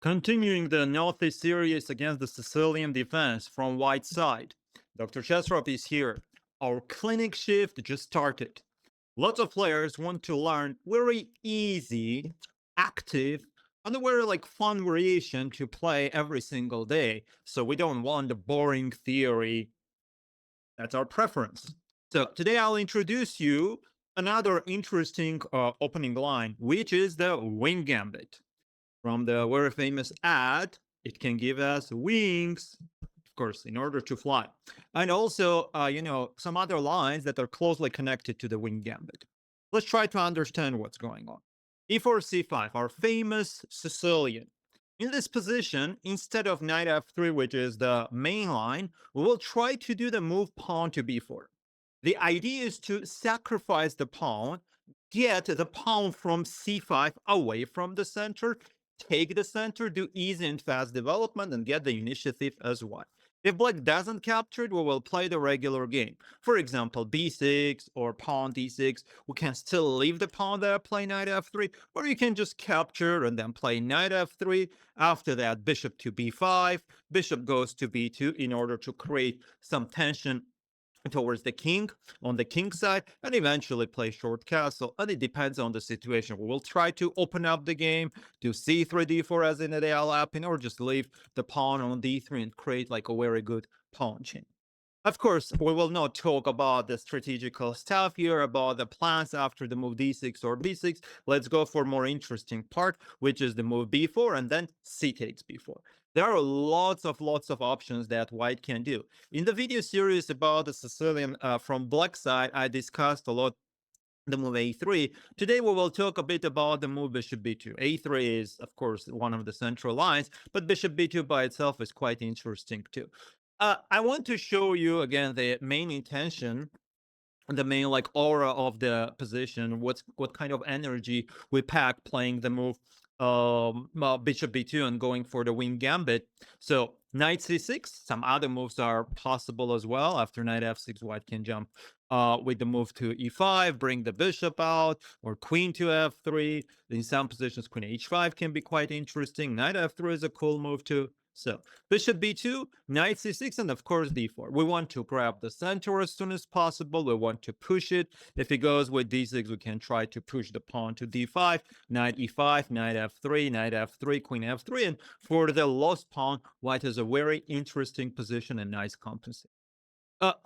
Continuing the Northeast series against the Sicilian Defense from White side, Dr. Chestrop is here. Our clinic shift just started. Lots of players want to learn very easy, active, and a very fun variation to play every single day. So we don't want the boring theory. That's our preference. So today I'll introduce you another interesting opening line, which is the Wing Gambit from the very famous ad. It can give us wings, of course, in order to fly, and also, some other lines that are closely connected to the Wing Gambit. Let's try to understand what's going on. E4 c5, our famous Sicilian. In this position, instead of knight f3, which is the main line, we will try to do the move pawn to b4. The idea is to sacrifice the pawn, get the pawn from c5 away from the center, take the center, do easy and fast development, and get the initiative as well. If black doesn't capture it, we will play the regular game. For example, b6 or pawn d6. We can still leave the pawn there, play knight f3, or you can just capture and then play knight f3. After that, bishop to b5, bishop goes to b2 in order to create some tension towards the king on the king side, and eventually play short castle. And it depends on the situation. We will try to open up the game, do c3 d4 as in the Alapin, or just leave the pawn on d3 and create like a very good pawn chain. Of course, we will not talk about the strategical stuff here, about the plans after the move d6 or b6. Let's go for more interesting part, which is the move b4 and then c takes b4. There are lots of options that white can do. In the video series about the Sicilian from black side, I discussed a lot the move a3. Today we will talk a bit about the move bishop b2. a3 is, of course, one of the central lines, but bishop b2 by itself is quite interesting too. I want to show you again the main intention, the main aura of the position, what kind of energy we pack playing the move bishop b2 and going for the Wing Gambit. So knight c6, some other moves are possible as well. After knight f6, white can jump with the move to e5, bring the bishop out, or queen to f3. In some positions, queen h5 can be quite interesting. Knight f3 is a cool move too. So bishop b2, knight c6, and of course d4. We want to grab the center as soon as possible. We want to push it. If it goes with d6, we can try to push the pawn to d5, knight e5, knight f3, queen f3. And for the lost pawn, white has a very interesting position and nice compensation.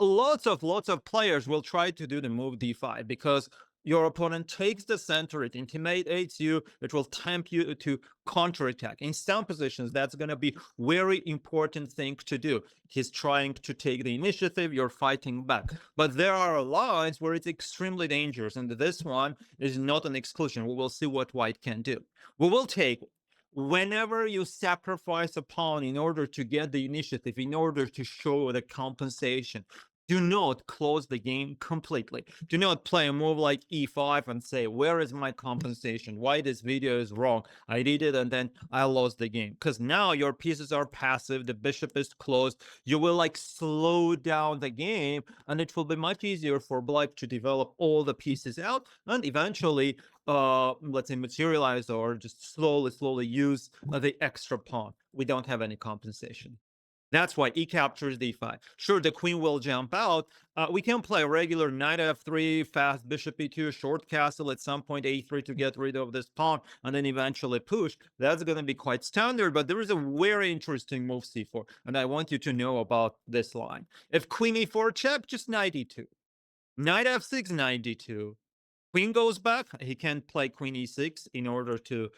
Lots of players will try to do the move d5 because your opponent takes the center, it intimidates you, it will tempt you to counterattack. In some positions, that's going to be very important thing to do. He's trying to take the initiative, you're fighting back. But there are lines where it's extremely dangerous, and this one is not an exclusion. We will see what white can do. We will take whenever you sacrifice a pawn in order to get the initiative, in order to show the compensation, do not close the game completely. Do not play a move like e5 and say, where is my compensation? Why this video is wrong? I did it and then I lost the game. Because now your pieces are passive, the bishop is closed. You will slow down the game, and it will be much easier for black to develop all the pieces out and eventually let's say materialize or just slowly use the extra pawn. We don't have any compensation. That's why e captures d5. Sure, the queen will jump out. We can play regular knight f3, fast bishop e2, short castle at some point a3 to get rid of this pawn, and then eventually push. That's going to be quite standard, but there is a very interesting move c4, and I want you to know about this line. If queen e4 check, just knight e2. Knight f6, knight d2. Queen goes back. He can play queen e6 in order to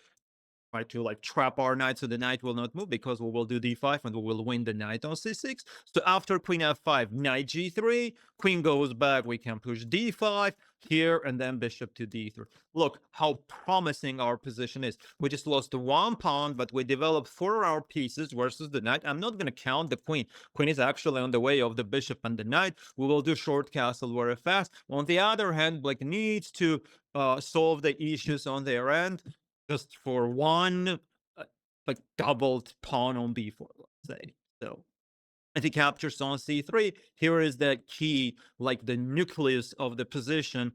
try to trap our knight so the knight will not move, because we will do d5 and we will win the knight on c6. So after queen f5, knight g3, queen goes back, we can push d5 here and then bishop to d3. Look how promising our position is. We just lost one pawn, but we developed 4 our pieces versus the knight. I'm not going to count the queen. Queen is actually on the way of the bishop and the knight. We will do short castle very fast. On the other hand, black needs to solve the issues on their end just for one doubled pawn on b4, let's say. So if he captures on c3, here is the key, the nucleus of the position.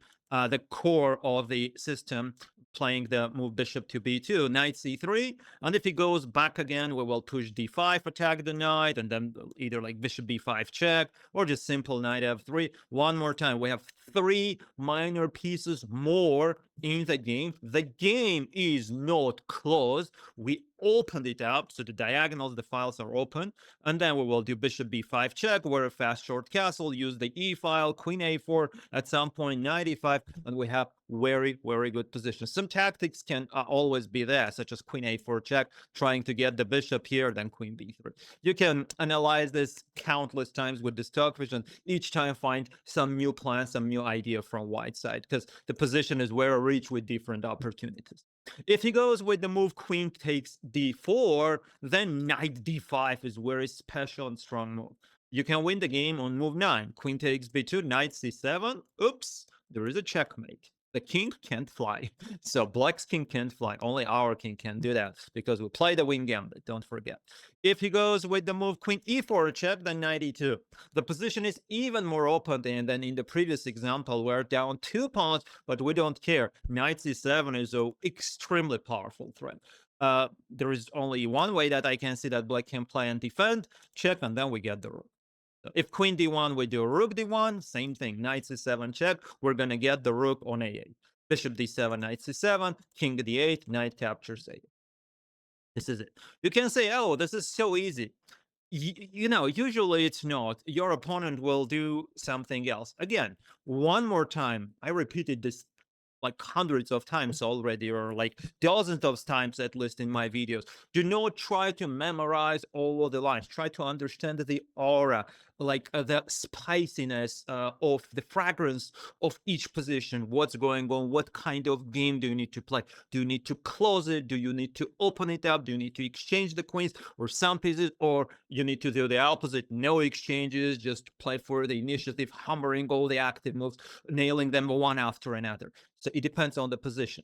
the core of the system, playing the move bishop to b2, knight c3, and if he goes back again, we will push d5, attack the knight, and then either like bishop b5 check, or just simple knight f3. One more time, we have 3 minor pieces more in the game. The game is not closed. We opened it up, so the diagonals, the files are open, and then we will do bishop b5 check, where a fast short castle, use the e file, queen a4, at some point knight e5, and we have very, very good position. Some tactics can always be there, such as queen a4 check, trying to get the bishop here, then queen b3. You can analyze this countless times with the stockfish, and each time find some new plan, some new idea from white side, because the position is very rich with different opportunities. If he goes with the move queen takes d4, then knight d5 is very special and strong move. You can win the game on move 9. Queen takes b2, knight c7. Oops, there is a checkmate. The king can't fly. So black's king can't fly. Only our king can do that, because we play the Wing Gambit, don't forget. If he goes with the move queen e4 check, then knight e2. The position is even more open than in the previous example. We're down 2 pawns, but we don't care. Knight c7 is an extremely powerful threat. There is only one way that I can see that black can play and defend. Check, and then we get the rook. If queen d1, we do rook d1, same thing, knight c7 check, we're gonna get the rook on a8. Bishop d7, knight c7, king d8, knight captures a8. This is it. You can say, oh, this is so easy. You know, usually it's not. Your opponent will do something else. Again, one more time, I repeated this like hundreds of times already, or like dozens of times at least in my videos. Do not try to memorize all of the lines. Try to understand the aura, like the spiciness of the fragrance of each position. What's going on? What kind of game do you need to play? Do you need to close it? Do you need to open it up? Do you need to exchange the queens or some pieces? Or you need to do the opposite, no exchanges, just play for the initiative, hammering all the active moves, nailing them one after another. So it depends on the position.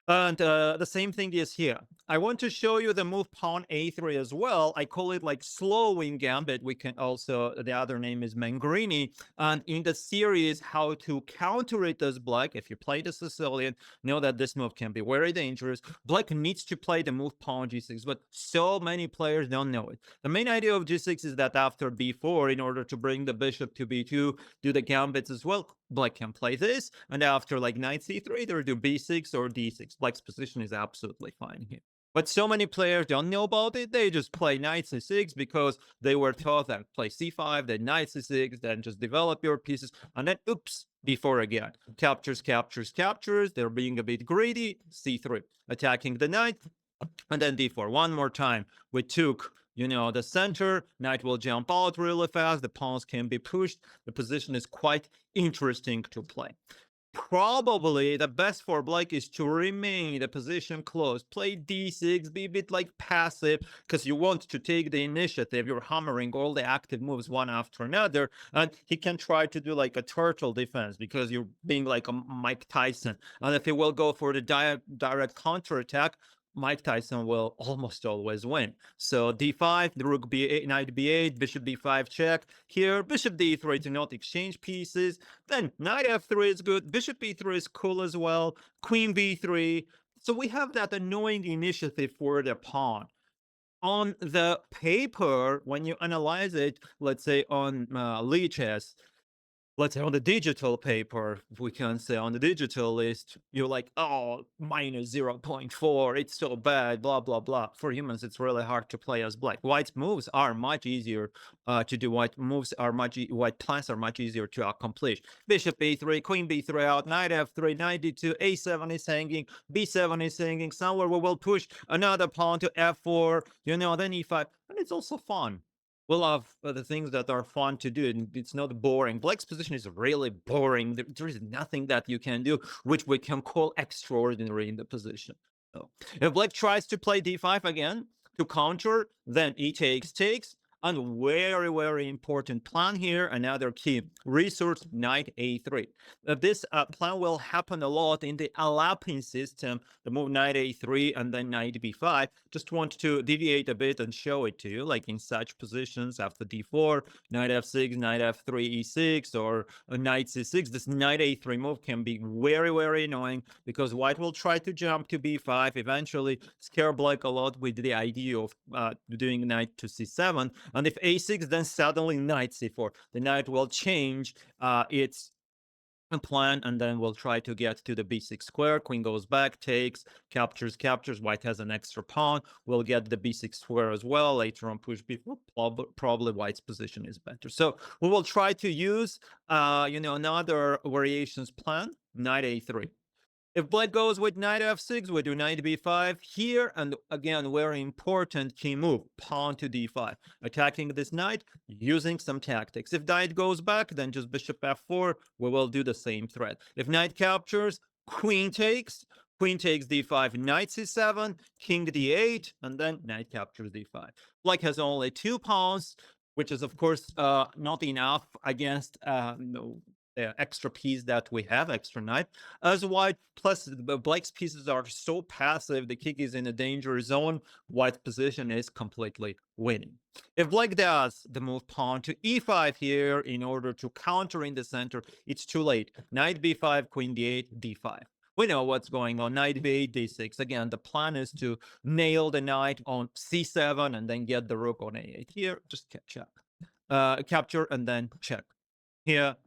And the same thing is here. I want to show you the move pawn a3 as well. I call it like slow Wing Gambit. We can also, the other name is Mengarini. And in the series, how to counter it as black, if you play the Sicilian, know that this move can be very dangerous. Black needs to play the move pawn g6, but so many players don't know it. The main idea of g6 is that after b4, in order to bring the bishop to b2, do the gambits as well, black can play this, and after like knight c3, they do b6 or d6. Black's position is absolutely fine here. But so many players don't know about it. They just play knight c6 because they were taught that play c5, then knight c6, then just develop your pieces, and then oops, b4 again. Captures, captures, captures. They're being a bit greedy. c3, attacking the knight, and then d4. One more time. We took, you know, the center. Knight will jump out really fast. The pawns can be pushed. The position is quite interesting to play. Probably the best for black is to remain the position close. Play d6, be a bit like passive, because you want to take the initiative. You're hammering all the active moves one after another, and he can try to do like a turtle defense because you're being like a Mike Tyson. And if he will go for the direct counterattack, Mike Tyson will almost always win. So d5, the rook b8, knight b8, bishop b5 check. Here, bishop d3 to not exchange pieces. Then knight f3 is good. Bishop b3 is cool as well. Queen b3. So we have that annoying initiative for the pawn. On the paper, when you analyze it, let's say on lichess, let's say on the digital paper, we can say on the digital list, you're like, oh, minus 0.4, it's so bad, blah, blah, blah. For humans, it's really hard to play as black. White moves are much easier to do. White plans are much easier to accomplish. Bishop b3, queen b3 out, knight f3, knight d2, a7 is hanging, b7 is hanging. Somewhere we will push another pawn to f4, you know, then e5. And it's also fun. We love the things that are fun to do, and it's not boring. Black's position is really boring. There is nothing that you can do which we can call extraordinary in the position. So if black tries to play d5 again to counter, then e takes, And very, very important plan here, another key resource, knight a3. This plan will happen a lot in the Alapin system, the move knight a3 and then knight b5. Just want to deviate a bit and show it to you, like in such positions after d4, knight f6, knight f3, e6, or knight c6. This knight a3 move can be very, very annoying because white will try to jump to b5, eventually scare black a lot with the idea of doing knight to c7. And if a6, then suddenly knight c4. The knight will change its plan, and then we'll try to get to the b6 square. Queen goes back, takes, captures, captures. White has an extra pawn. We'll get the b6 square as well. Later on, push b4. Probably white's position is better. So we will try to use, another variations plan, knight a3. If black goes with knight f6, we do knight b5 here, and again, very important key move, pawn to d5. Attacking this knight, using some tactics. If knight goes back, then just bishop f4, we will do the same threat. If knight captures, queen takes d5, knight c7, king d8, and then knight captures d5. Black has only 2 pawns, which is, of course, not enough against the extra piece that we have, extra knight. As white, plus the black's pieces are so passive, the king is in a danger zone, white's position is completely winning. If black does the move pawn to e5 here in order to counter in the center, it's too late. Knight b5, queen d8, d5. We know what's going on. Knight b8, d6. Again, the plan is to nail the knight on c7 and then get the rook on a8. Here, just check. Capture and then check. Here,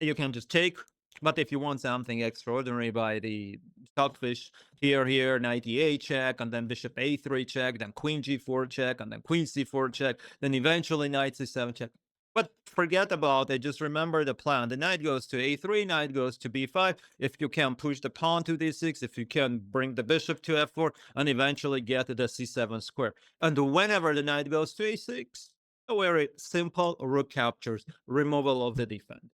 you can just take, but if you want something extraordinary by the stockfish, here, knight e8 check, and then bishop a3 check, then queen g4 check, and then queen c4 check, then eventually knight c7 check. But forget about it, just remember the plan. The knight goes to a3, knight goes to b5, if you can push the pawn to d6, if you can bring the bishop to f4, and eventually get the c7 square. And whenever the knight goes to a6, a very simple rook captures, removal of the defense.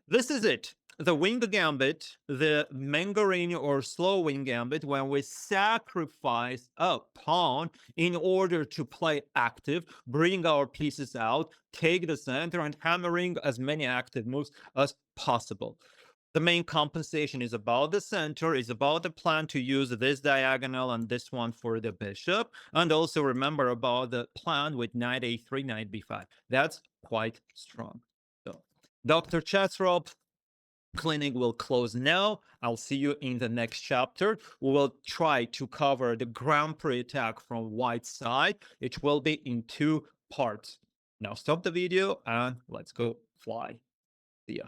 This is it. The Wing Gambit, the Mengarini or slow Wing Gambit, when we sacrifice a pawn in order to play active, bring our pieces out, take the center, and hammering as many active moves as possible. The main compensation is about the center, is about the plan to use this diagonal and this one for the bishop. And also remember about the plan with knight a3, knight b5. That's quite strong. So, Dr. Chatrop clinic will close now. I'll see you in the next chapter. We will try to cover the Grand Prix attack from white side. It will be in 2 parts. Now stop the video and let's go fly. See ya.